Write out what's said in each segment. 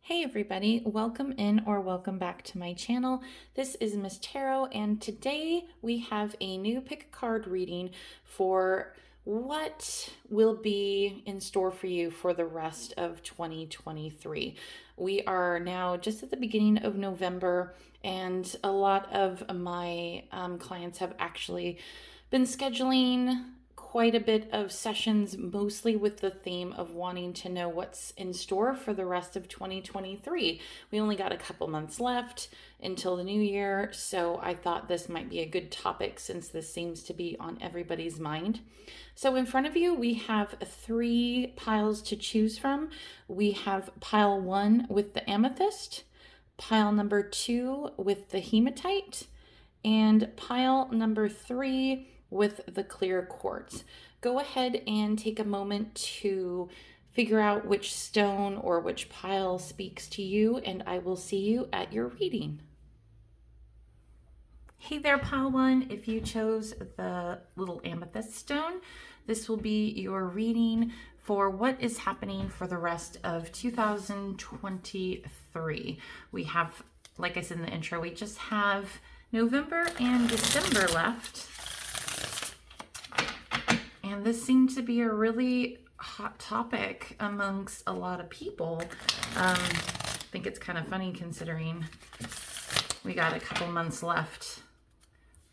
Hey everybody, welcome in or welcome back to my channel. This is Miss Tarot, and today we have a new pick a card reading for what will be in store for you for the rest of 2023. We are now just at the beginning of November, and a lot of my clients have actually been scheduling quite a bit of sessions, mostly with the theme of wanting to know what's in store for the rest of 2023. We only got a couple months left until the new year, so I thought this might be a good topic since this seems to be on everybody's mind. So in front of you, we have 3 piles to choose from. We have pile 1 with the amethyst, pile number 2 with the hematite, and pile number 3 with the clear quartz. Go ahead and take a moment to figure out which stone or which pile speaks to you, and I will see you at your reading. Hey there, pile 1. If you chose the little amethyst stone, this will be your reading for what is happening for the rest of 2023. We have, like I said in the intro, we just have November and December left. And this seems to be a really hot topic amongst a lot of people. I think it's kind of funny considering we got a couple months left.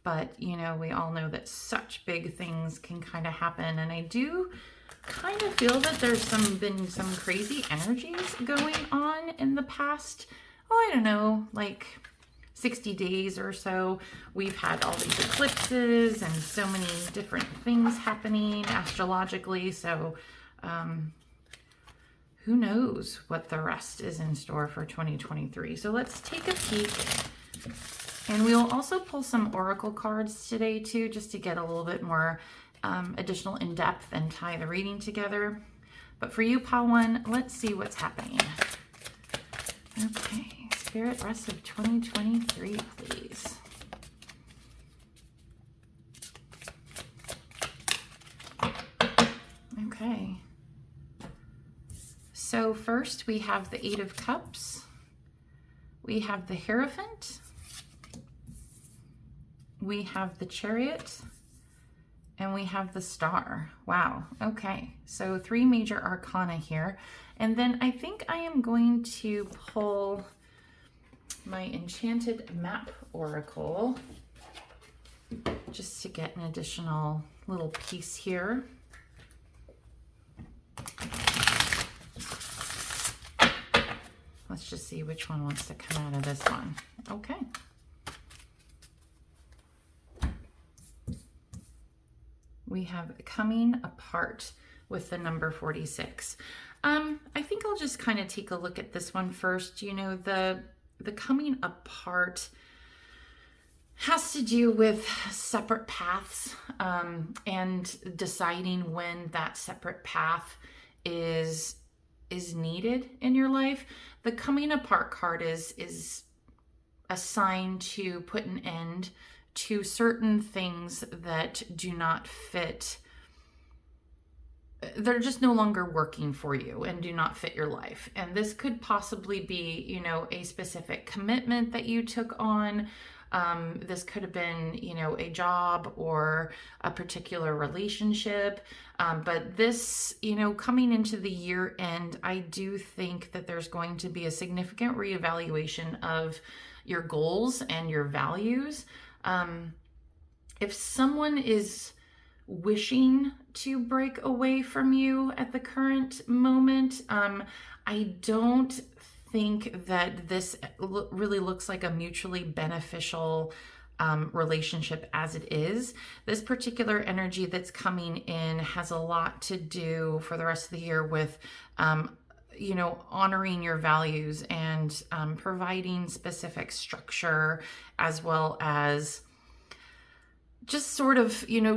But, you know, we all know that such big things can kind of happen. And I do kind of feel that there's been some crazy energies going on in the past, I don't know, like 60 days or so. We've had all these eclipses and so many different things happening astrologically. So who knows what the rest is in store for 2023. So let's take a peek. And we'll also pull some oracle cards today too, just to get a little bit more additional in depth and tie the reading together. But for you, pile 1, let's see what's happening. Okay. Spirit, rest of 2023, please. Okay. So first we have the 8 of Cups. We have the Hierophant. We have the Chariot. And we have the Star. Wow. Okay. So 3 major arcana here. And then I think I am going to pull my Enchanted Map Oracle just to get an additional little piece here. Let's just see which one wants to come out of this one. Okay. We have Coming Apart with the number 46. I think I'll just kind of take a look at this one first. You know, the coming apart has to do with separate paths and deciding when that separate path is needed in your life. The coming apart card is a sign to put an end to certain things that do not fit. They're just no longer working for you and do not fit your life. And this could possibly be, you know, a specific commitment that you took on. This could have been, you know, a job or a particular relationship. But this, you know, coming into the year end, I do think that there's going to be a significant reevaluation of your goals and your values. If someone is wishing to break away from you at the current moment, I don't think that this really looks like a mutually beneficial relationship as it is. This particular energy that's coming in has a lot to do for the rest of the year with you know, honoring your values and providing specific structure, as well as just sort of, you know,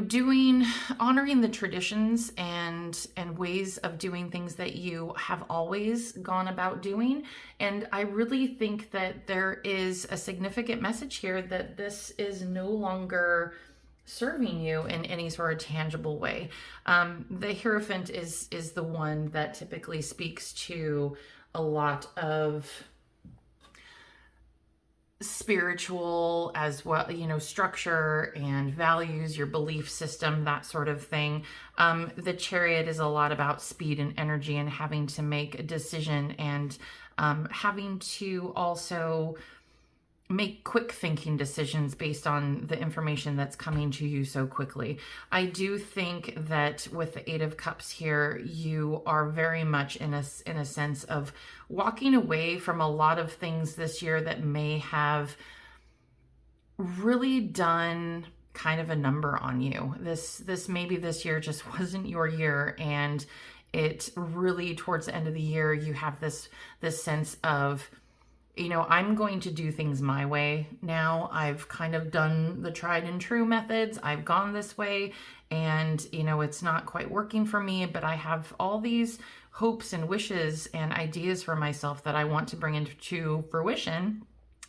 honoring the traditions and ways of doing things that you have always gone about doing. And I really think that there is a significant message here that this is no longer serving you in any sort of tangible way. The Hierophant is the one that typically speaks to a lot of spiritual as well, structure and values, your belief system, that sort of thing. The Chariot is a lot about speed and energy and having to make a decision, and having to also make quick thinking decisions based on the information that's coming to you so quickly. I do think that with the Eight of Cups here, you are very much in a sense of walking away from a lot of things this year that may have really done kind of a number on you. Maybe this year just wasn't your year, and it really, towards the end of the year, you have this sense of, I'm going to do things my way now. I've kind of done the tried and true methods. I've gone this way, and, it's not quite working for me, but I have all these hopes and wishes and ideas for myself that I want to bring into fruition.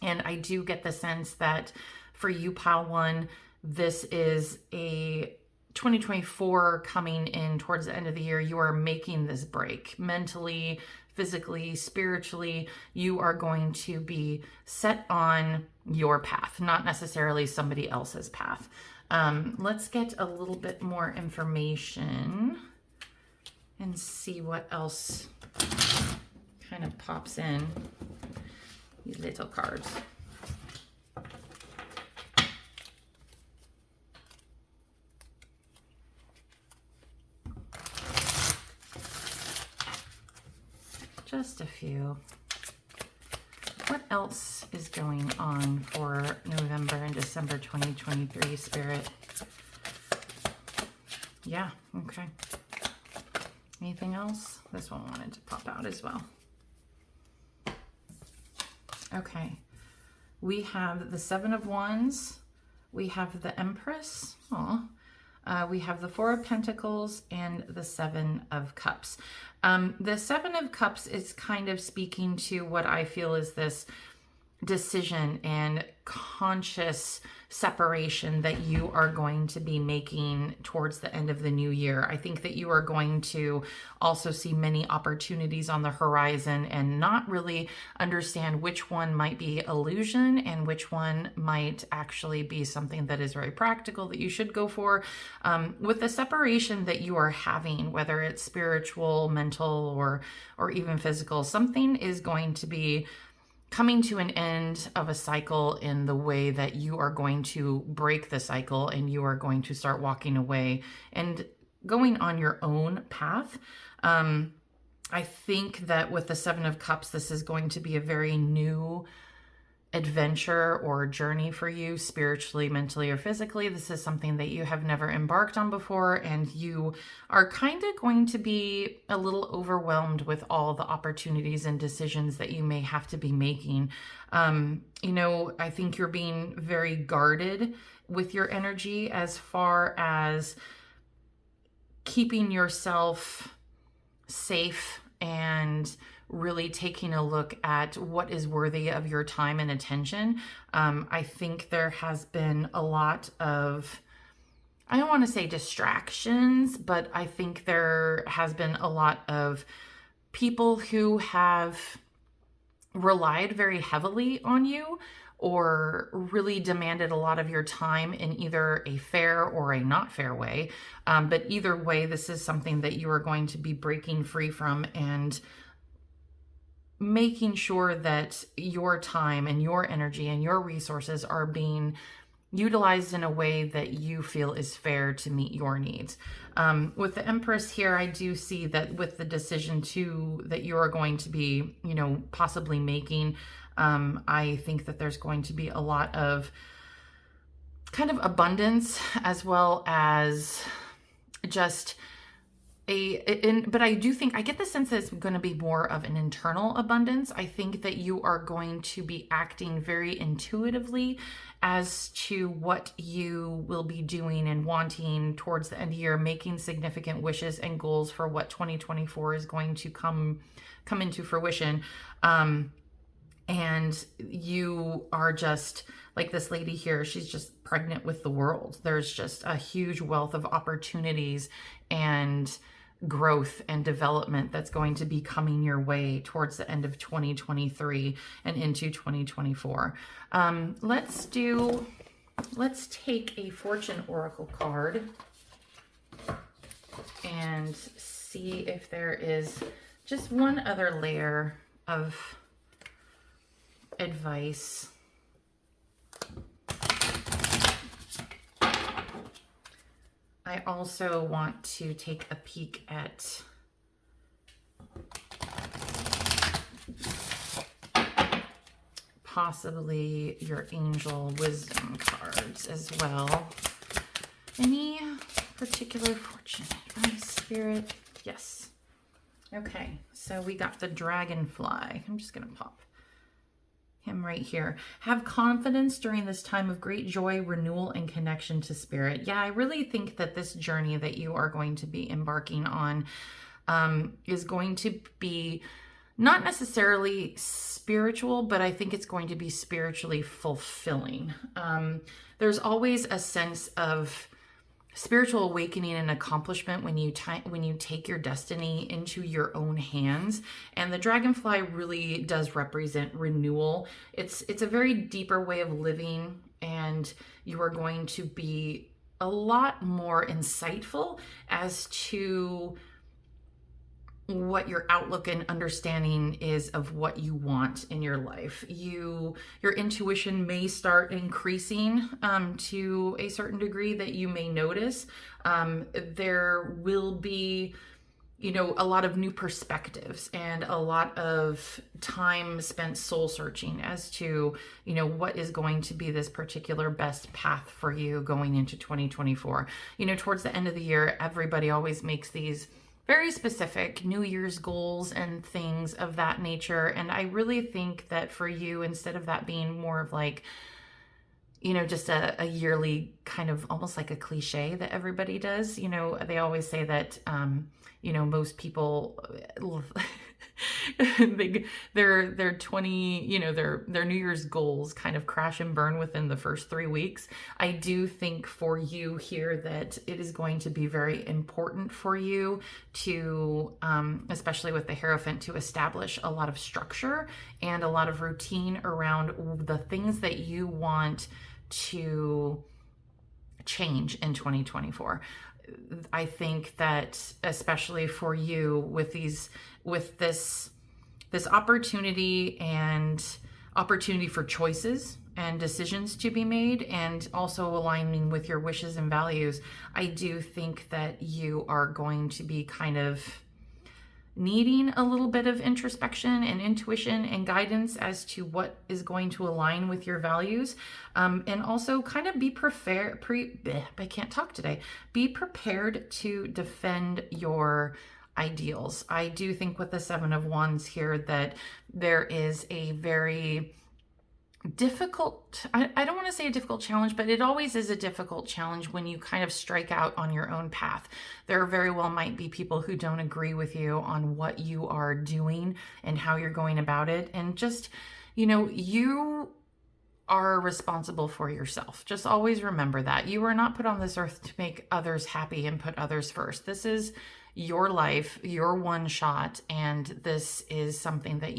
And I do get the sense that for you, Pile 1, this is a 2024 coming in towards the end of the year. You are making this break mentally, physically, spiritually. You are going to be set on your path, not necessarily somebody else's path. Let's get a little bit more information and see what else kind of pops in. These little cards. Just a few. What else is going on for November and December 2023, Spirit? Yeah, okay. Anything else? This one wanted to pop out as well. Okay. We have the Seven of Wands. We have the Empress. We have the Four of Pentacles and the Seven of Cups. The Seven of Cups is kind of speaking to what I feel is this decision and conscious separation that you are going to be making towards the end of the new year. I think that you are going to also see many opportunities on the horizon and not really understand which one might be illusion and which one might actually be something that is very practical that you should go for. With the separation that you are having, whether it's spiritual, mental, or even physical, something is going to be coming to an end of a cycle in the way that you are going to break the cycle, and you are going to start walking away and going on your own path. I think that with the Seven of Cups, this is going to be a very new adventure or journey for you spiritually, mentally, or physically. This is something that you have never embarked on before, and you are kind of going to be a little overwhelmed with all the opportunities and decisions that you may have to be making. I think you're being very guarded with your energy as far as keeping yourself safe and really taking a look at what is worthy of your time and attention. I think there has been a lot of, I don't want to say distractions, but I think there has been a lot of people who have relied very heavily on you or really demanded a lot of your time in either a fair or a not fair way. But either way, this is something that you are going to be breaking free from and making sure that your time and your energy and your resources are being utilized in a way that you feel is fair to meet your needs. With the Empress here, I do see that with the decision that you are going to be, possibly making, I think that there's going to be a lot of kind of abundance as well as just but I do think, I get the sense that it's going to be more of an internal abundance. I think that you are going to be acting very intuitively as to what you will be doing and wanting towards the end of the year, making significant wishes and goals for what 2024 is going to come into fruition. and you are just like this lady here, she's just pregnant with the world. There's just a huge wealth of opportunities and growth and development that's going to be coming your way towards the end of 2023 and into 2024. Let's take a Fortune Oracle card and see if there is just one other layer of advice. I also want to take a peek at possibly your angel wisdom cards as well. Any particular fortune advice, spirit? Yes. Okay, so we got the dragonfly. I'm just gonna pop him right here. Have confidence during this time of great joy, renewal, and connection to spirit. Yeah, I really think that this journey that you are going to be embarking on is going to be not necessarily spiritual, but I think it's going to be spiritually fulfilling. There's always a sense of spiritual awakening and accomplishment when you take your destiny into your own hands, and the dragonfly really does represent renewal. It's a very deeper way of living, and you are going to be a lot more insightful as to what your outlook and understanding is of what you want in your life. Your intuition may start increasing to a certain degree that you may notice. There will be, a lot of new perspectives and a lot of time spent soul searching as to, what is going to be this particular best path for you going into 2024. Towards the end of the year, everybody always makes these very specific New Year's goals and things of that nature. And I really think that for you, instead of that being more of like, just a yearly kind of almost like a cliche that everybody does, they always say that, most people, their 20, their New Year's goals kind of crash and burn within the first 3 weeks. I do think for you here that it is going to be very important for you to, especially with the Hierophant, to establish a lot of structure and a lot of routine around the things that you want to change in 2024. I think that especially for you with this opportunity and opportunity for choices and decisions to be made, and also aligning with your wishes and values, I do think that you are going to be kind of needing a little bit of introspection and intuition and guidance as to what is going to align with your values, and also kind of be prepared. I can't talk today. Be prepared to defend your ideals. I do think with the Seven of Wands here that there is a very difficult, I don't want to say a difficult challenge, but it always is a difficult challenge when you kind of strike out on your own path. There very well might be people who don't agree with you on what you are doing and how you're going about it. And just, you are responsible for yourself. Just always remember that. You are not put on this earth to make others happy and put others first. This is your life, your one shot, and this is something that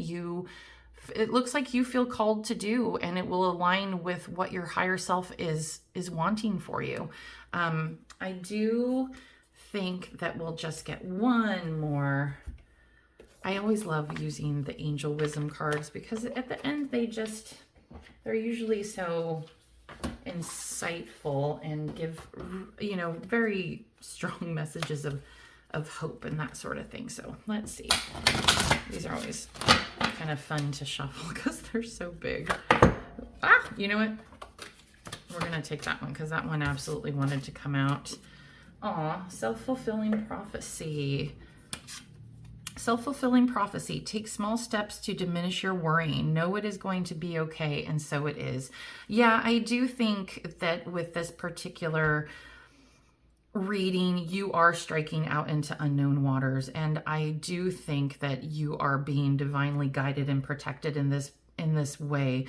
it looks like you feel called to do, and it will align with what your higher self is wanting for you. I do think that we'll just get one more. I always love using the angel wisdom cards because at the end they're usually so insightful and give very strong messages of hope and that sort of thing. So let's see. These are always kind of fun to shuffle because they're so big. You know what? We're going to take that one because that one absolutely wanted to come out. Self-fulfilling prophecy. Self-fulfilling prophecy. Take small steps to diminish your worrying. Know it is going to be okay, and so it is. Yeah, I do think that with this particular reading, you are striking out into unknown waters, and I do think that you are being divinely guided and protected in in this way.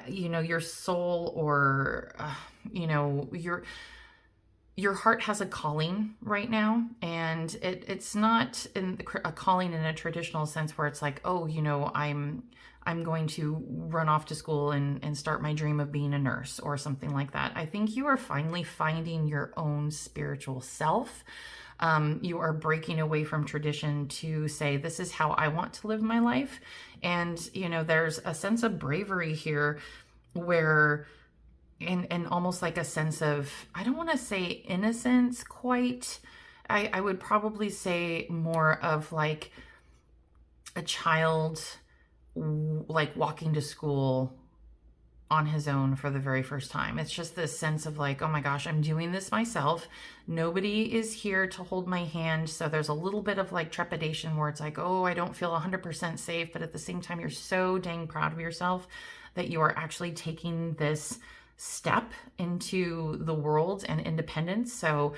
Your soul, or your heart has a calling right now, and it's not a calling in a traditional sense where it's like, oh, I'm going to run off to school and start my dream of being a nurse or something like that. I think you are finally finding your own spiritual self. You are breaking away from tradition to say, this is how I want to live my life. And, there's a sense of bravery here where, and almost like a sense of, I don't want to say innocence quite. I would probably say more of like a child, like walking to school on his own for the very first time. It's just this sense of like, oh my gosh, I'm doing this myself. Nobody is here to hold my hand. So there's a little bit of like trepidation where it's like, oh, I don't feel 100% safe. But at the same time, you're so dang proud of yourself that you are actually taking this step into the world and independence. So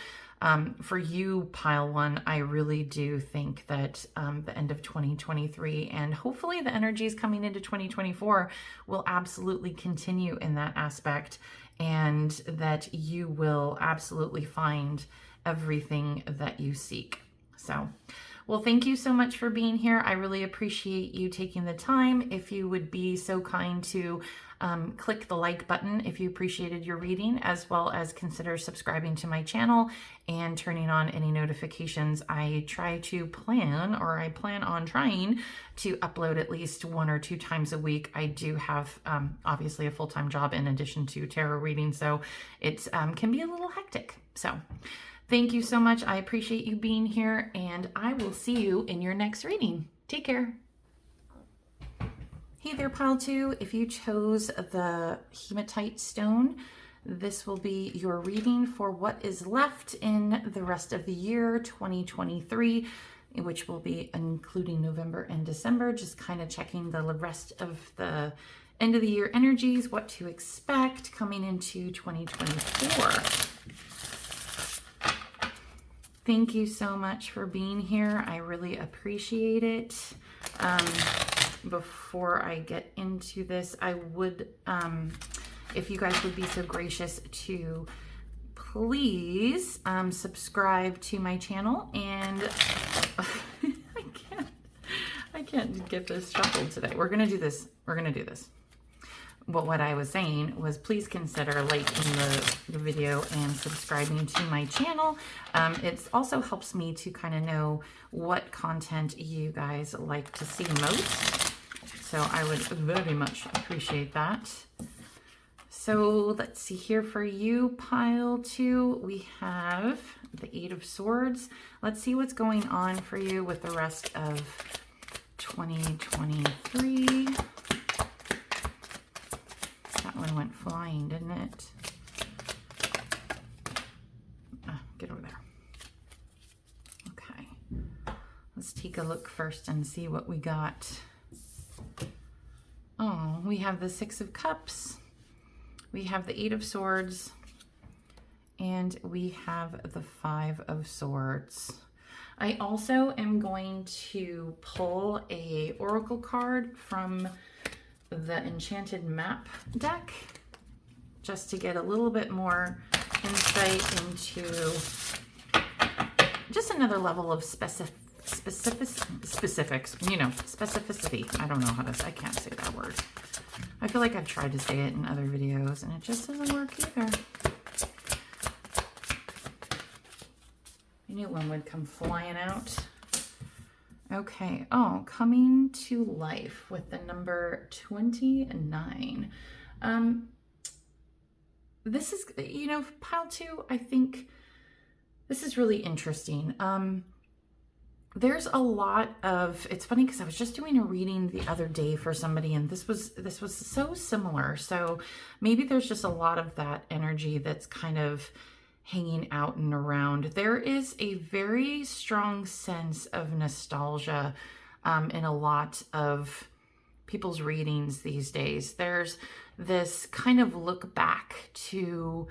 for you, Pile 1, I really do think that the end of 2023 and hopefully the energies coming into 2024 will absolutely continue in that aspect, and that you will absolutely find everything that you seek. So, well, thank you so much for being here. I really appreciate you taking the time. If you would be so kind to click the like button if you appreciated your reading, as well as consider subscribing to my channel and turning on any notifications. I plan on trying to upload at least 1 or 2 times a week. I do have obviously a full-time job in addition to tarot reading, so it can be a little hectic. So thank you so much. I appreciate you being here, and I will see you in your next reading. Take care. Hey there, Pile 2. If you chose the hematite stone, this will be your reading for what is left in the rest of the year 2023, which will be including November and December, just kind of checking the rest of the end of the year energies, what to expect coming into 2024. Thank you so much for being here. I really appreciate it. Before I get into this, I would, if you guys would be so gracious to please subscribe to my channel, and I can't get this shuffled today. We're gonna do this. But what I was saying was, please consider liking the video and subscribing to my channel. It also helps me to kind of know what content you guys like to see most. So I would very much appreciate that. So let's see here for you, Pile 2. We have the 8 of Swords. Let's see what's going on for you with the rest of 2023. That one went flying, didn't it? Get over there. Okay. Let's take a look first and see what we got. Oh, we have the 6 of Cups. We have the 8 of Swords. And we have the 5 of Swords. I also am going to pull a oracle card from the Enchanted Map deck, just to get a little bit more insight into just another level of specifics, specificity. I don't know how to, I can't say that word. I feel like I've tried to say it in other videos and it just doesn't work either. I knew one would come flying out. Okay, oh, coming to life with the number 29. This is, Pile 2, I think this is really interesting. There's a lot of, it's funny because I was just doing a reading the other day for somebody, and this was so similar. So maybe there's just a lot of that energy that's kind of hanging out and around. There is a very strong sense of nostalgia in a lot of people's readings these days. There's this kind of look back to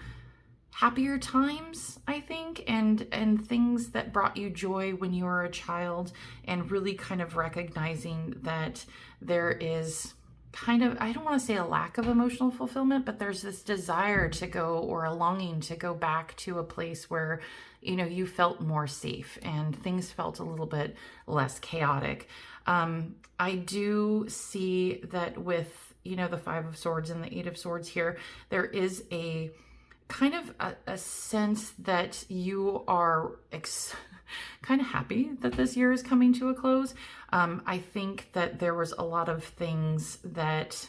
happier times, I think, and things that brought you joy when you were a child, and really kind of recognizing that there is kind of, I don't want to say a lack of emotional fulfillment, but there's this desire to go, or a longing to go back to a place where, you felt more safe and things felt a little bit less chaotic. I do see that with, the Five of Swords and the Eight of Swords here, there is a kind of a sense that you are kind of happy that this year is coming to a close. I think that there was a lot of things that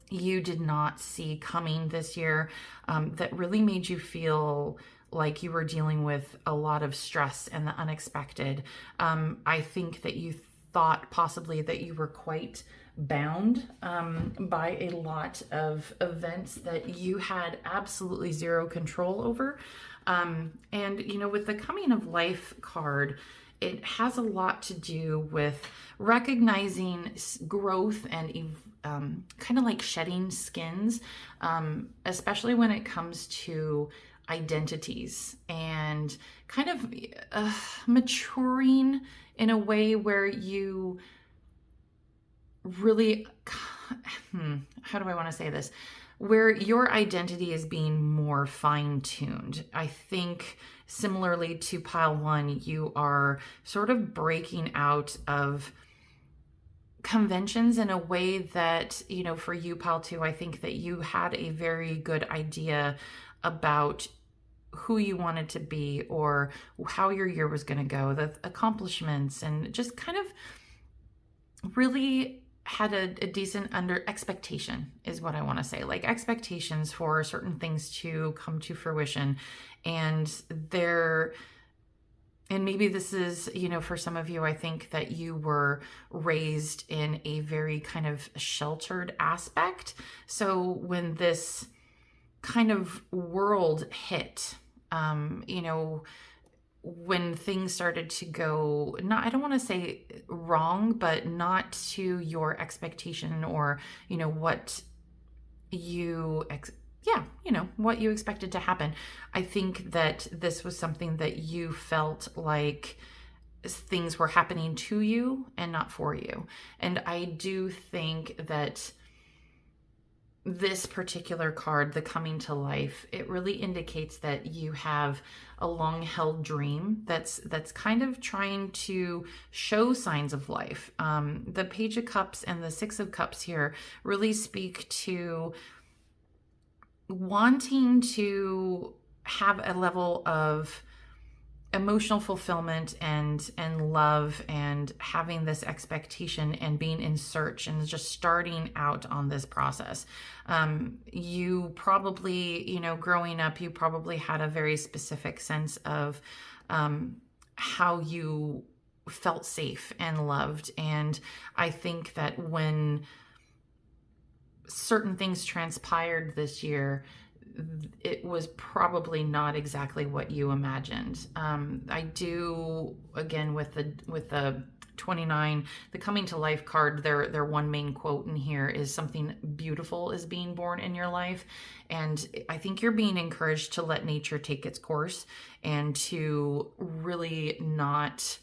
you did not see coming this year, that really made you feel like you were dealing with a lot of stress and the unexpected. I think that you thought possibly that you were quite bound by a lot of events that you had absolutely zero control over. And, with the Coming of Life card, it has a lot to do with recognizing growth and kind of like shedding skins, especially when it comes to identities, and kind of maturing in a way where you really, how do I want to say this? Where your identity is being more fine-tuned. I think similarly to pile one, you are sort of breaking out of conventions in a way that, for you, pile two, I think that you had a very good idea about who you wanted to be or how your year was going to go, the accomplishments, and just kind of really had a decent under expectation is what I want to say, like expectations for certain things to come to fruition. And maybe this is, for some of you, I think that you were raised in a very kind of sheltered aspect. So when this kind of world hit, when things started to go, I don't want to say wrong, but not to your expectation, or, what you, what you expected to happen. I think that this was something that you felt like things were happening to you and not for you. And I do think that this particular card, the Coming to Life, it really indicates that you have a long held dream that's kind of trying to show signs of life. The Page of Cups and the Six of Cups here really speak to wanting to have a level of emotional fulfillment and love, and having this expectation and being in search and just starting out on this process. You probably, growing up, you probably had a very specific sense of how you felt safe and loved. And I think that when certain things transpired this year, it was probably not exactly what you imagined. I do, again, with the 29, the Coming to Life card, their one main quote in here is, something beautiful is being born in your life. And I think you're being encouraged to let nature take its course, and to really not,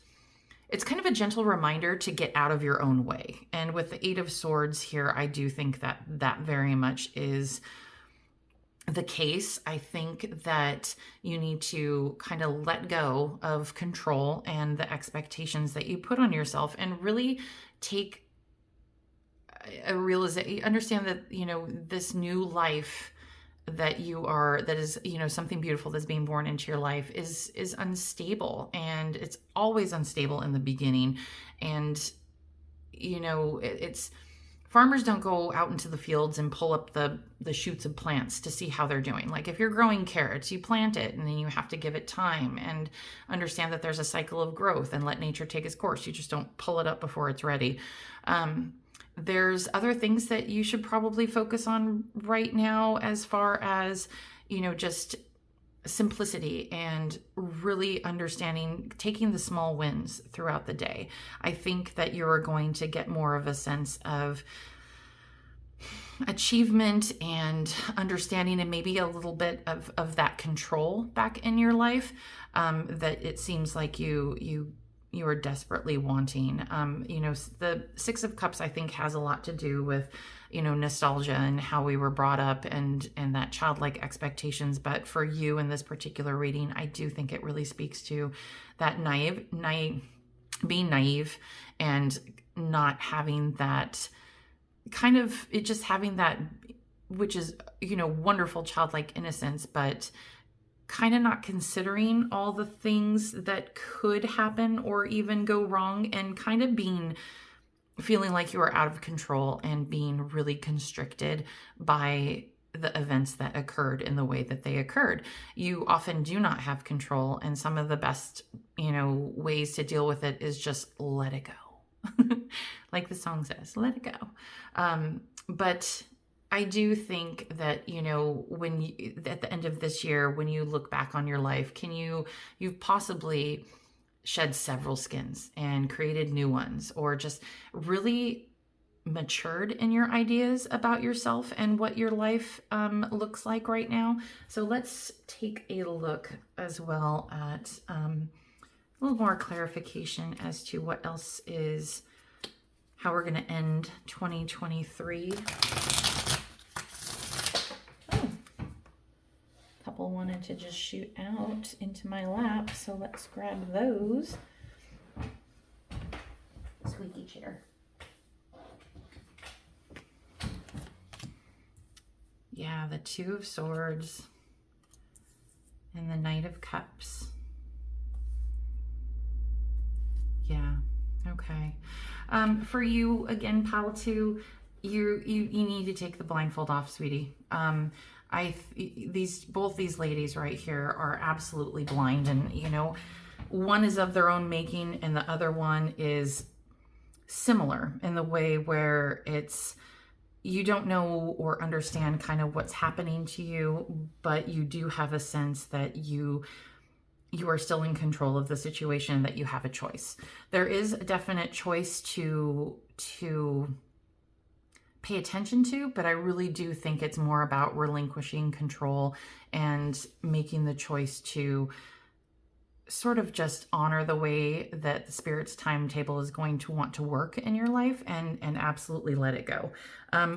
it's kind of a gentle reminder to get out of your own way. And with the Eight of Swords here, I do think that very much is the case. I think that you need to kind of let go of control and the expectations that you put on yourself, and really take a realization, understand that, this new life that is, something beautiful that's being born into your life is unstable, and it's always unstable in the beginning. And, it's, farmers don't go out into the fields and pull up the shoots of plants to see how they're doing. Like if you're growing carrots, you plant it and then you have to give it time and understand that there's a cycle of growth and let nature take its course. You just don't pull it up before it's ready. There's other things that you should probably focus on right now, as far as, just simplicity and really understanding, taking the small wins throughout the day. I think that you're going to get more of a sense of achievement and understanding, and maybe a little bit of that control back in your life, that it seems like you you are desperately wanting. The Six of Cups, I think, has a lot to do with, nostalgia and how we were brought up and that childlike expectations. But for you in this particular reading, I do think it really speaks to that being naive and not having that kind of, it just having that, which is, wonderful childlike innocence, but kind of not considering all the things that could happen or even go wrong, and kind of feeling like you are out of control and being really constricted by the events that occurred in the way that they occurred. You often do not have control, and some of the best, ways to deal with it is just let it go. Like the song says, let it go. But I do think that, when at the end of this year, when you look back on your life, you've possibly shed several skins and created new ones, or just really matured in your ideas about yourself and what your life looks like right now. So let's take a look as well at a little more clarification as to what else is, how we're going to end 2023. Couple wanted to just shoot out into my lap, so let's grab those. Squeaky chair. Yeah, the Two of Swords and the Knight of Cups. Yeah, okay. For you, again, pile 2, you need to take the blindfold off, sweetie. Both these ladies right here are absolutely blind, and one is of their own making and the other one is similar in the way where you don't know or understand kind of what's happening to you, but you do have a sense that you are still in control of the situation, that you have a choice. There is a definite choice to pay attention to, but I really do think it's more about relinquishing control and making the choice to sort of just honor the way that the Spirit's timetable is going to want to work in your life, and absolutely let it go.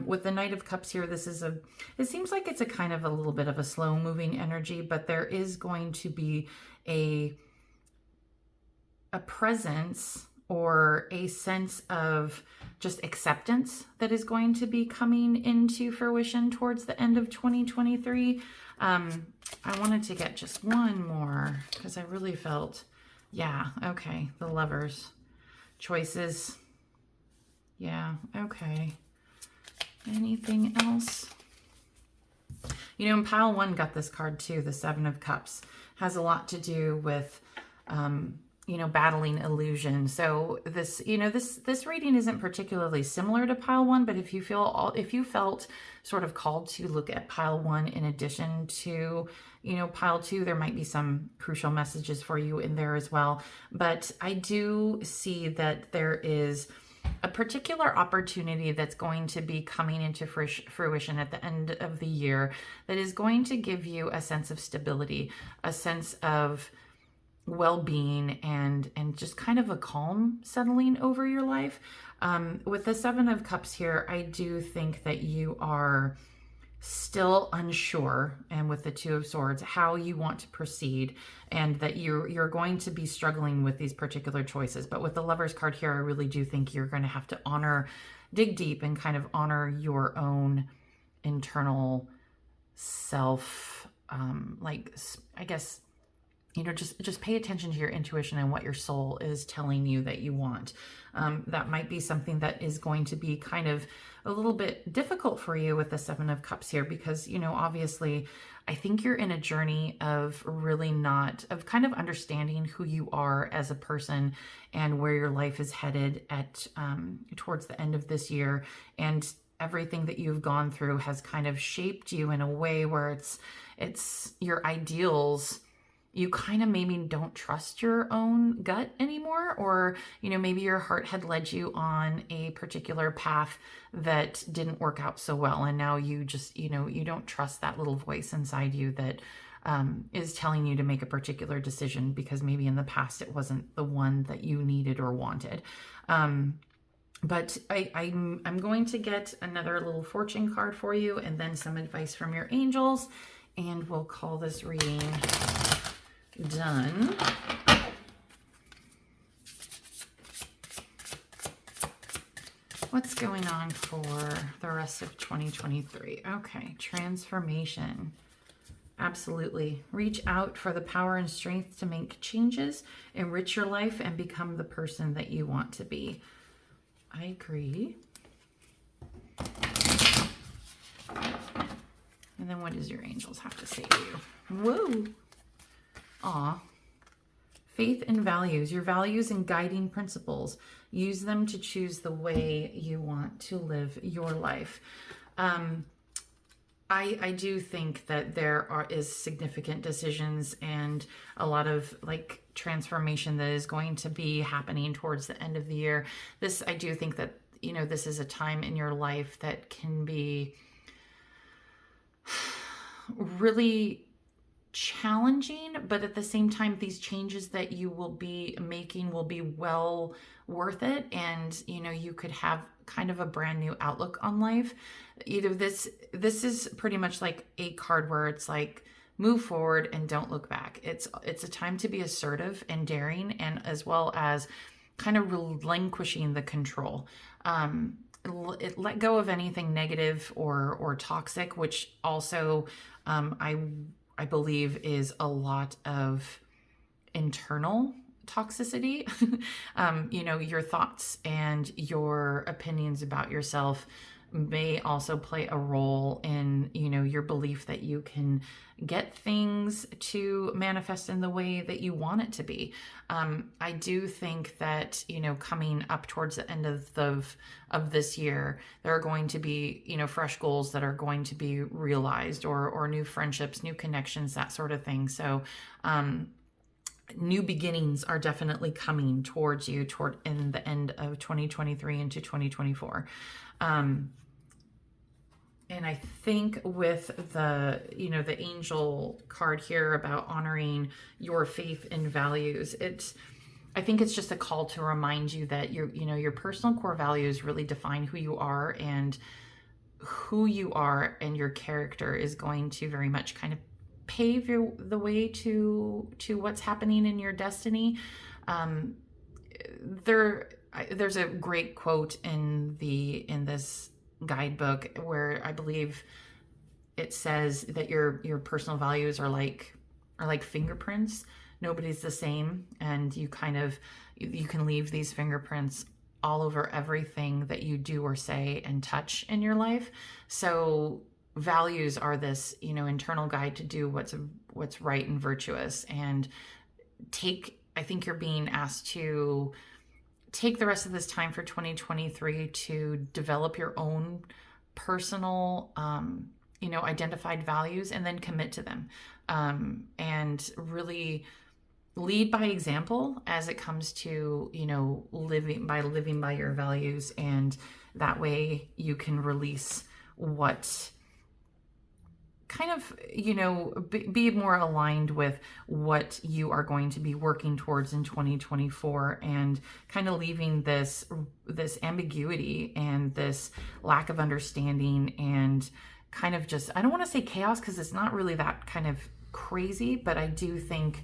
With the Knight of Cups here, it seems like it's a kind of a little bit of a slow moving energy, but there is going to be a presence or a sense of just acceptance that is going to be coming into fruition towards the end of 2023. I wanted to get just one more because I really felt, yeah, okay, the Lovers. Choices. Yeah, okay. Anything else? And pile 1 got this card too, the Seven of Cups. Has a lot to do with battling illusion. So this reading isn't particularly similar to pile 1, but if you felt sort of called to look at pile 1 in addition to, pile 2, there might be some crucial messages for you in there as well. But I do see that there is a particular opportunity that's going to be coming into fruition at the end of the year that is going to give you a sense of stability, a sense of well-being, and just kind of a calm settling over your life. With the Seven of Cups here, I do think that you are still unsure, and with the Two of Swords, how you want to proceed, and that you're going to be struggling with these particular choices. But with the Lovers card here, I really do think you're going to have to dig deep and kind of honor your own internal self, I guess, just pay attention to your intuition and what your soul is telling you that you want. That might be something that is going to be kind of a little bit difficult for you with the Seven of Cups here, because, obviously, I think you're in a journey of kind of understanding who you are as a person and where your life is headed towards the end of this year. And everything that you've gone through has kind of shaped you in a way where it's your ideals. You kind of maybe don't trust your own gut anymore, or, maybe your heart had led you on a particular path that didn't work out so well. And now you just, you don't trust that little voice inside you that is telling you to make a particular decision because maybe in the past it wasn't the one that you needed or wanted. But I'm going to get another little fortune card for you and then some advice from your angels, and we'll call this reading done. What's going on for the rest of 2023? Okay, transformation. Absolutely. Reach out for the power and strength to make changes, enrich your life, and become the person that you want to be. I agree. And then what does your angels have to say to you? Whoa. Aw. Faith and values. Your values and guiding principles. Use them to choose the way you want to live your life. I do think that there is significant decisions and a lot of like transformation that is going to be happening towards the end of the year. I do think that, you know, this is a time in your life that can be really challenging, but at the same time, these changes that you will be making will be well worth it. And, you know, you could have kind of a brand new outlook on life. Either this is pretty much like a card where it's like, move forward and don't look back. It's a time to be assertive and daring, and as well as kind of relinquishing the control. Let go of anything negative or toxic, which also I believe is a lot of internal toxicity. You know, your thoughts and your opinions about yourself may also play a role in, you know, your belief that you can get things to manifest in the way that you want it to be. I do think that, you know, coming up towards the end of this year, there are going to be, you know, fresh goals that are going to be realized, or new friendships, new connections, that sort of thing. So, new beginnings are definitely coming towards you in the end of 2023 into 2024. And I think with the, you know, the angel card here about honoring your faith and values, I think it's just a call to remind you that your personal core values really define who you are, and who you are and your character is going to very much kind of pave the way to what's happening in your destiny. There's a great quote in this guidebook where I believe it says that your personal values are like fingerprints. Nobody's the same, and you can leave these fingerprints all over everything that you do or say and touch in your life. So values are this, you know, internal guide to do what's right and virtuous. And I think you're being asked to take the rest of this time for 2023 to develop your own personal, you know, identified values, and then commit to them, and really lead by example as it comes to, you know, living by your values. And that way you can release what kind of, you know, be more aligned with what you are going to be working towards in 2024, and kind of leaving this ambiguity and this lack of understanding and kind of just, I don't want to say chaos because it's not really that kind of crazy, but I do think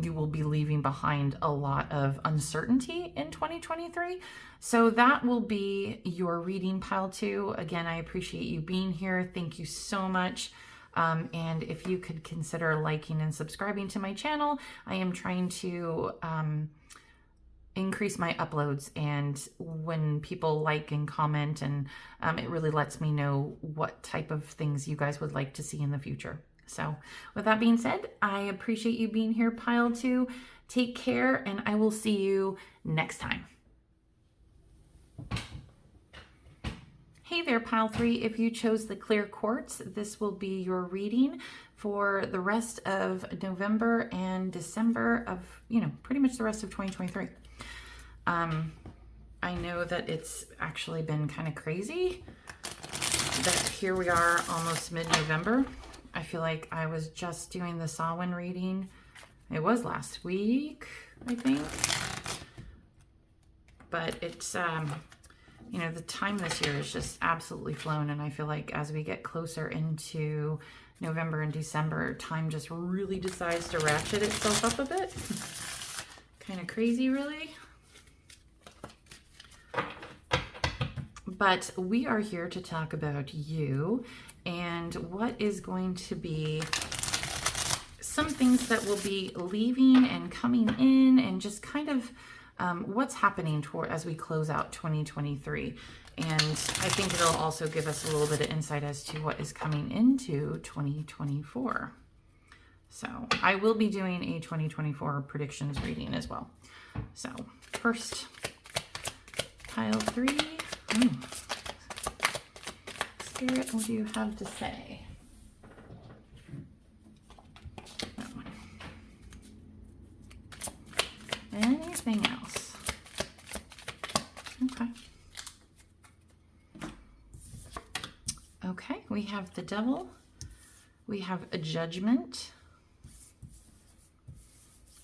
you will be leaving behind a lot of uncertainty in 2023. So that will be your reading, pile 2. Again, I appreciate you being here. Thank you so much. And if you could consider liking and subscribing to my channel, I am trying to increase my uploads, and when people like and comment, and it really lets me know what type of things you guys would like to see in the future. So with that being said, I appreciate you being here, pile 2. Take care, and I will see you next time. Hey there, pile 3. If you chose the clear quartz, this will be your reading for the rest of November and December of, you know, pretty much the rest of 2023. I know that it's actually been kind of crazy that here we are almost mid-November. I feel like I was just doing the Samhain reading. It was last week, I think. But it's, you know, the time this year is just absolutely flown. And I feel like as we get closer into November and December, time just really decides to ratchet itself up a bit. Kind of crazy, really. But we are here to talk about you and what is going to be some things that will be leaving and coming in, and just kind of what's happening as we close out 2023. And I think it'll also give us a little bit of insight as to what is coming into 2024. So I will be doing a 2024 predictions reading as well. So first, pile 3. Spirit, what do you have to say? That one. Anything else? Okay. Okay, we have the Devil. We have a Judgment.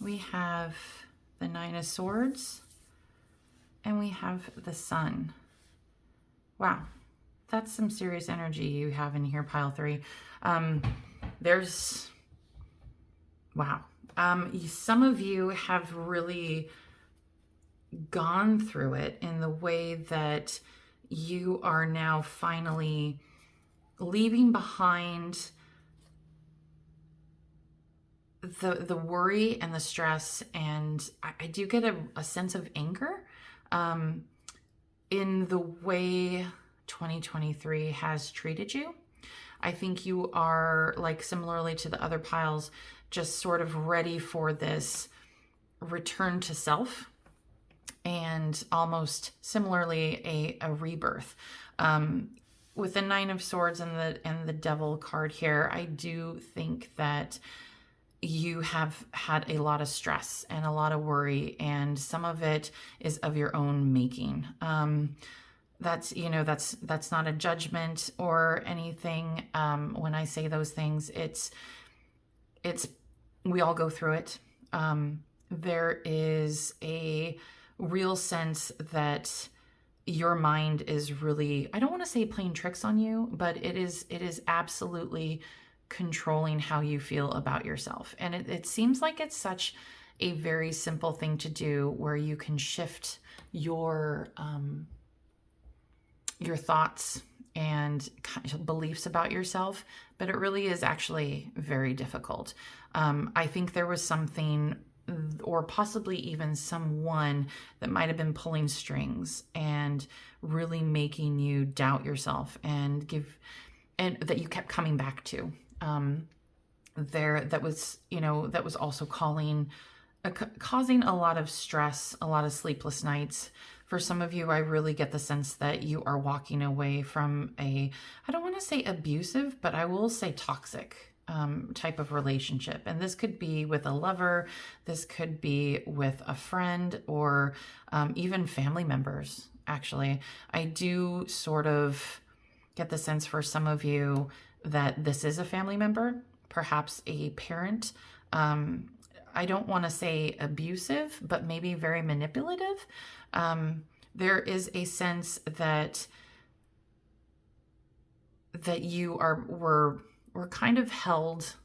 We have the Nine of Swords. And we have the Sun. Wow, that's some serious energy you have in here, pile 3. Wow. Some of you have really gone through it in the way that you are now finally leaving behind the worry and the stress. And I do get a sense of anger in the way 2023 has treated you. I think you are, like, similarly to the other piles, just sort of ready for this return to self, and almost similarly a rebirth. With the Nine of Swords and the Devil card here, I do think that you have had a lot of stress and a lot of worry, and some of it is of your own making. That's not a judgment or anything. When I say those things, it's we all go through it. There is a real sense that your mind is really, I don't want to say playing tricks on you, but it is absolutely controlling how you feel about yourself. And it seems like it's such a very simple thing to do, where you can shift your thoughts and beliefs about yourself, but it really is actually very difficult. I think there was something, or possibly even someone, that might have been pulling strings and really making you doubt yourself, and that you kept coming back to. That was also causing a lot of stress, a lot of sleepless nights. For some of you, I really get the sense that you are walking away from I don't want to say abusive, but I will say toxic type of relationship. And this could be with a lover, this could be with a friend, or even family members, actually. I do sort of get the sense for some of you that this is a family member, perhaps a parent. I don't want to say abusive, but maybe very manipulative. There is a sense that you were kind of held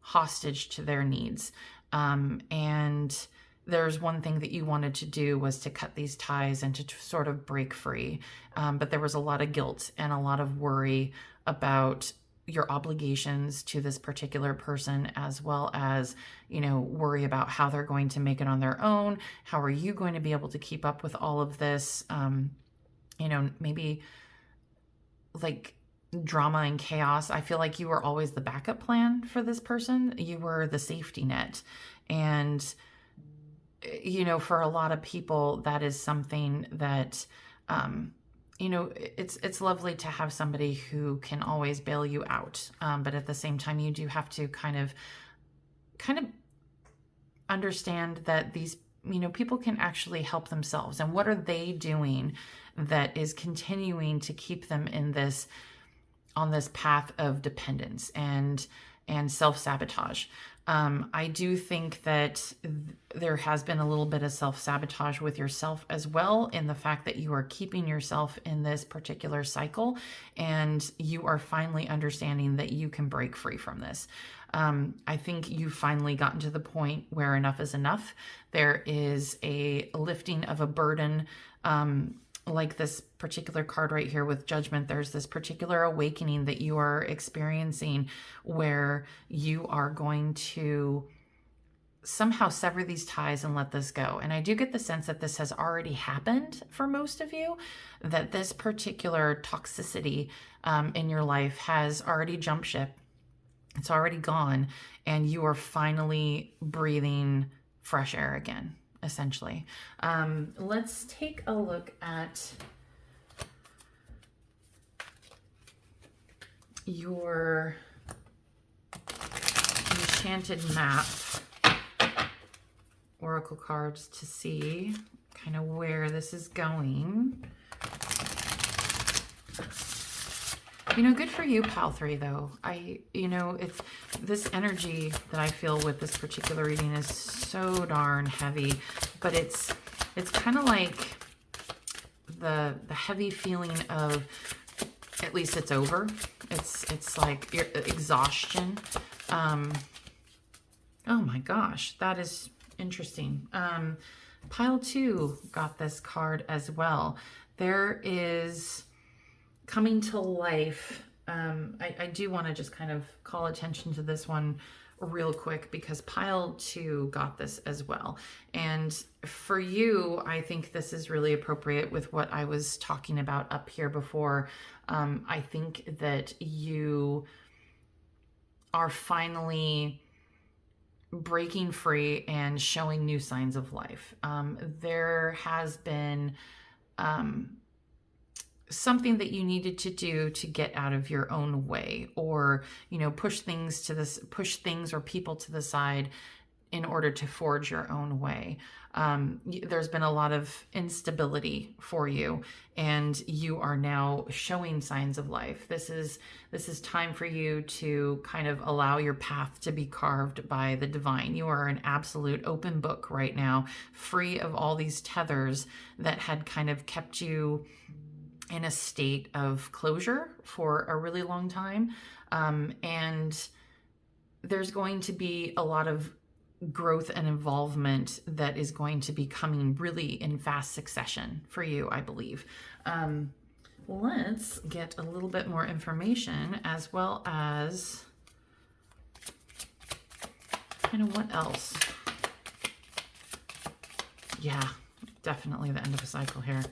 hostage to their needs. And there's one thing that you wanted to do was to cut these ties and to sort of break free. But there was a lot of guilt and a lot of worry about your obligations to this particular person, as well as, worry about how they're going to make it on their own. How are you going to be able to keep up with all of this? Maybe like drama and chaos. I feel like you were always the backup plan for this person. You were the safety net. And, for a lot of people, that is something that, it's lovely to have somebody who can always bail you out. But at the same time, you do have to kind of understand that these, people can actually help themselves. And what are they doing that is continuing to keep them in this on this path of dependence and self-sabotage. I do think that there has been a little bit of self-sabotage with yourself as well, in the fact that you are keeping yourself in this particular cycle, and you are finally understanding that you can break free from this. I think you've finally gotten to the point where enough is enough. There is a lifting of a burden, like this particular card right here with Judgment. There's this particular awakening that you are experiencing where you are going to somehow sever these ties and let this go. And I do get the sense that this has already happened for most of you, that this particular toxicity in your life has already jumped ship. It's already gone, and you are finally breathing fresh air again, essentially. Let's take a look at your Enchanted Map oracle cards to see kind of where this is going. Good for you, Pile 3, though. It's this energy that I feel with this particular reading is so darn heavy, but it's kind of like the heavy feeling of, at least it's over. It's like exhaustion. Oh my gosh, that is interesting. Pile 2 got this card as well. There is coming to life. I do want to just kind of call attention to this one real quick, because Pile 2 got this as well. And for you, I think this is really appropriate with what I was talking about up here before. I think that you are finally breaking free and showing new signs of life. There has been something that you needed to do to get out of your own way, or push things or people to the side in order to forge your own way. There's been a lot of instability for you, and you are now showing signs of life. This is time for you to kind of allow your path to be carved by the divine. You are an absolute open book right now, free of all these tethers that had kind of kept you in a state of closure for a really long time. And there's going to be a lot of growth and involvement that is going to be coming really in fast succession for you, I believe. Let's get a little bit more information, as well as kind of what else. Yeah, definitely the end of a cycle here.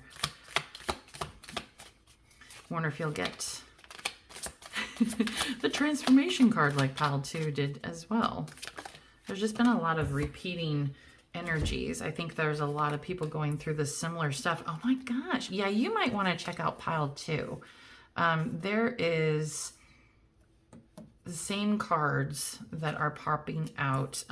Wonder if you'll get the transformation card like Pile 2 did as well. There's just been a lot of repeating energies. I think there's a lot of people going through this similar stuff. Oh my gosh. Yeah, you might want to check out Pile 2. There is the same cards that are popping out.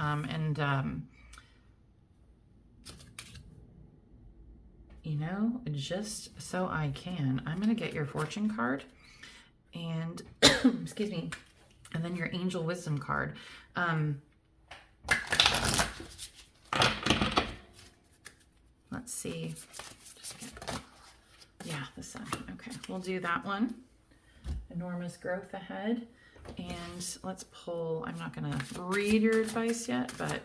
Just so I can, I'm going to get your fortune card and, excuse me, and then your angel wisdom card. Let's see. Yeah, the sun. Okay, we'll do that one. Enormous growth ahead. And let's pull, I'm not going to read your advice yet, but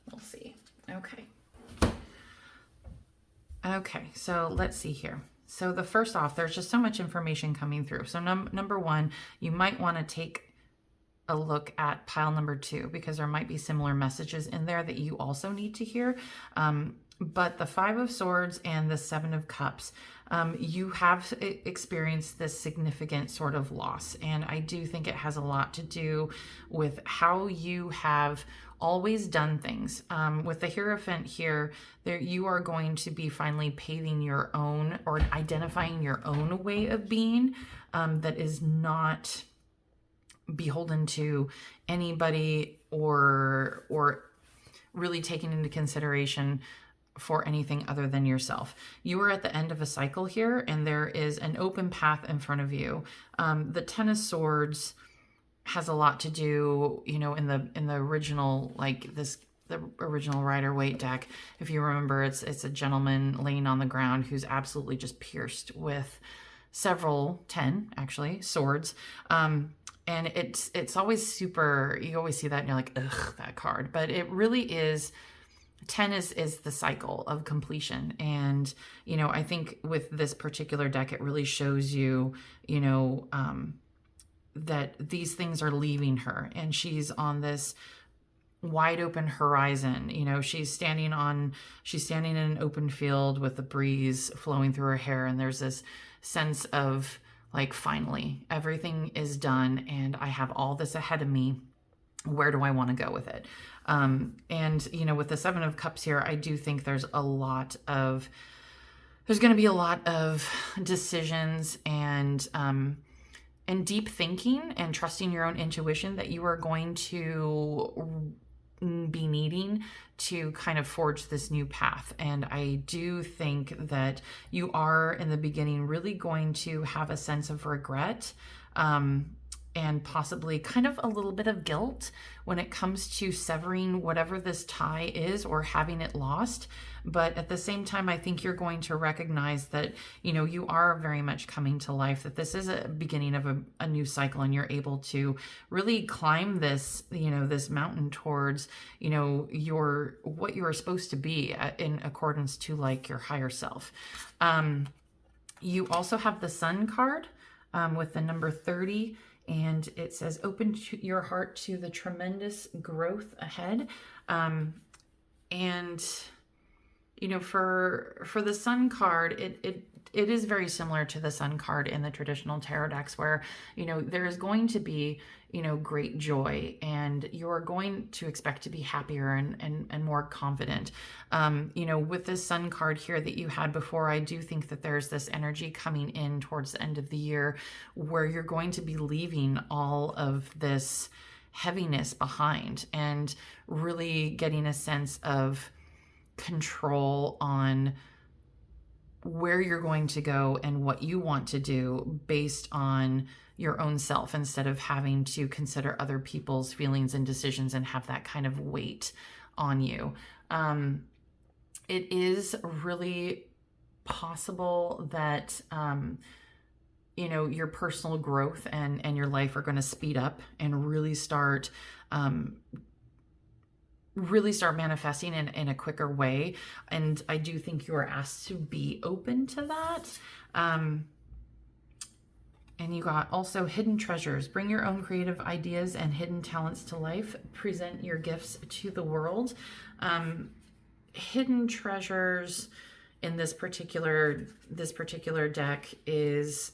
we'll see. Okay. Okay, so let's see here. So the first off, there's just so much information coming through. So number one, you might want to take a look at pile number 2, because there might be similar messages in there that you also need to hear. But the 5 of Swords and the 7 of Cups, you have experienced this significant sort of loss. And I do think it has a lot to do with how you have always done things. With the Hierophant here, you are going to be finally paving your own, or identifying your own way of being, that is not beholden to anybody, or really taking into consideration for anything other than yourself. You are at the end of a cycle here, and there is an open path in front of you. The Ten of Swords has a lot to do, in the original, the original Rider-Waite deck. If you remember, it's a gentleman laying on the ground who's absolutely just pierced with several, 10 actually, swords. And it's always super, you always see that and you're like, ugh, that card. But it really is, 10 is the cycle of completion. And, I think with this particular deck, it really shows you, that these things are leaving her, and she's on this wide open horizon. She's standing in an open field with the breeze flowing through her hair, and there's this sense of like, finally everything is done and I have all this ahead of me. Where do I want to go with it? And with the Seven of Cups here, I do think there's going to be a lot of decisions and deep thinking and trusting your own intuition that you are going to be needing to kind of forge this new path. And I do think that you are in the beginning really going to have a sense of regret, and possibly kind of a little bit of guilt when it comes to severing whatever this tie is or having it lost. But at the same time, I think you're going to recognize that, you are very much coming to life, that this is a beginning of a new cycle, and you're able to really climb this, this mountain towards, what you are supposed to be in accordance to like your higher self. You also have the Sun card with the number 30. And it says, open your heart to the tremendous growth ahead. And, for the Sun card, it is very similar to the Sun card in the traditional tarot decks, where, there is going to be, great joy, and you're going to expect to be happier and more confident. With this Sun card here that you had before, I do think that there's this energy coming in towards the end of the year where you're going to be leaving all of this heaviness behind and really getting a sense of control on where you're going to go and what you want to do based on your own self, instead of having to consider other people's feelings and decisions and have that kind of weight on you. It is really possible that, your personal growth and your life are going to speed up and really start manifesting in a quicker way. And I do think you are asked to be open to that. And you got also hidden treasures. Bring your own creative ideas and hidden talents to life. Present your gifts to the world. Hidden treasures in this particular deck is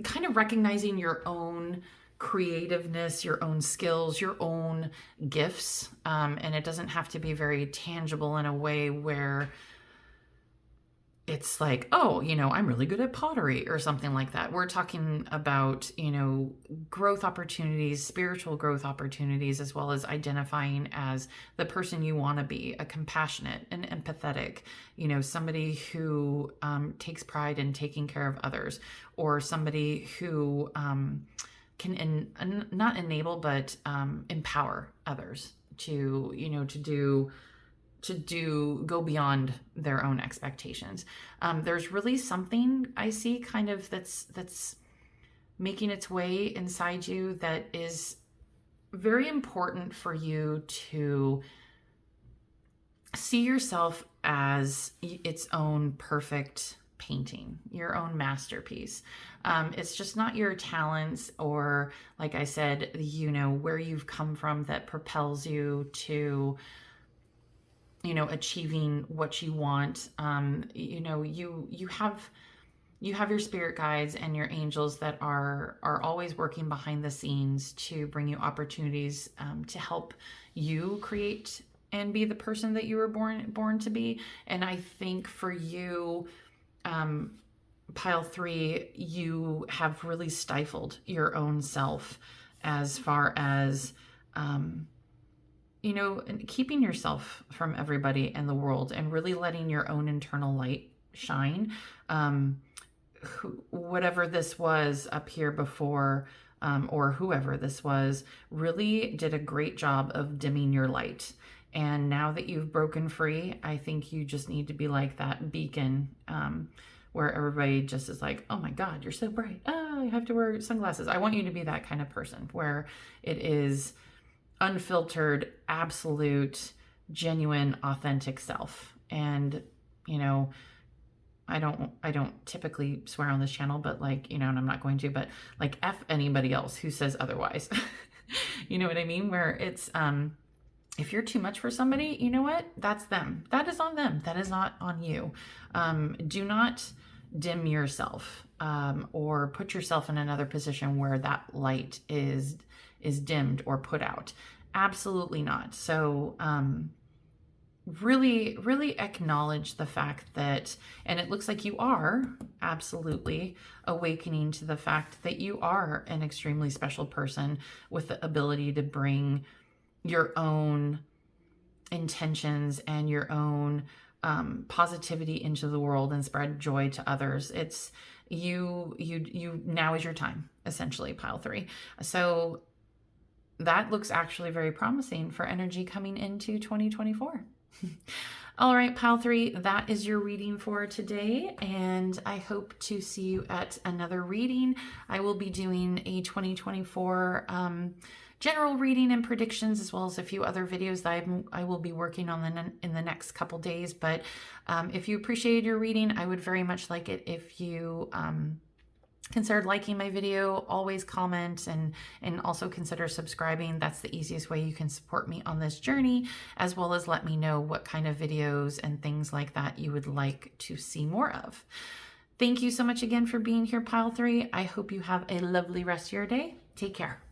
kind of recognizing your own creativeness, your own skills, your own gifts. And it doesn't have to be very tangible in a way where it's like, oh, I'm really good at pottery or something like that. We're talking about, growth opportunities, spiritual growth opportunities, as well as identifying as the person you want to be, a compassionate and empathetic, somebody who takes pride in taking care of others, or somebody who can not enable, but empower others to go beyond their own expectations. There's really something I see kind of that's making its way inside you that is very important for you to see yourself as its own perfect painting, your own masterpiece. It's just not your talents or, like I said, where you've come from that propels you to achieving what you want. You have your spirit guides and your angels that are always working behind the scenes to bring you opportunities, to help you create and be the person that you were born to be. And I think for you, pile 3, you have really stifled your own self as far as keeping yourself from everybody and the world and really letting your own internal light shine. Whatever this was up here before, or whoever this was, really did a great job of dimming your light. And now that you've broken free, I think you just need to be like that beacon, where everybody just is like, oh my God, you're so bright. Oh, I have to wear sunglasses. I want you to be that kind of person where it is unfiltered, absolute, genuine, authentic self. And, I don't typically swear on this channel, but and I'm not going to, but F anybody else who says otherwise. You know what I mean? Where it's, if you're too much for somebody, you know what? That's them. That is on them. That is not on you. Do not dim yourself, or put yourself in another position where that light is dimmed or put out. Absolutely not. So, really, really acknowledge the fact that, and it looks like you are absolutely awakening to the fact that you are an extremely special person with the ability to bring your own intentions and your own positivity into the world and spread joy to others. It's you now is your time, essentially, pile 3. So that looks actually very promising for energy coming into 2024. All right, pile 3, that is your reading for today, and I hope to see you at another reading. I will be doing a 2024 general reading and predictions, as well as a few other videos that I will be working on in the next couple days. But if you appreciated your reading, I would very much like it if you considered liking my video. Always comment and also consider subscribing. That's the easiest way you can support me on this journey, as well as let me know what kind of videos and things like that you would like to see more of. Thank you so much again for being here, pile 3. I hope you have a lovely rest of your day. Take care.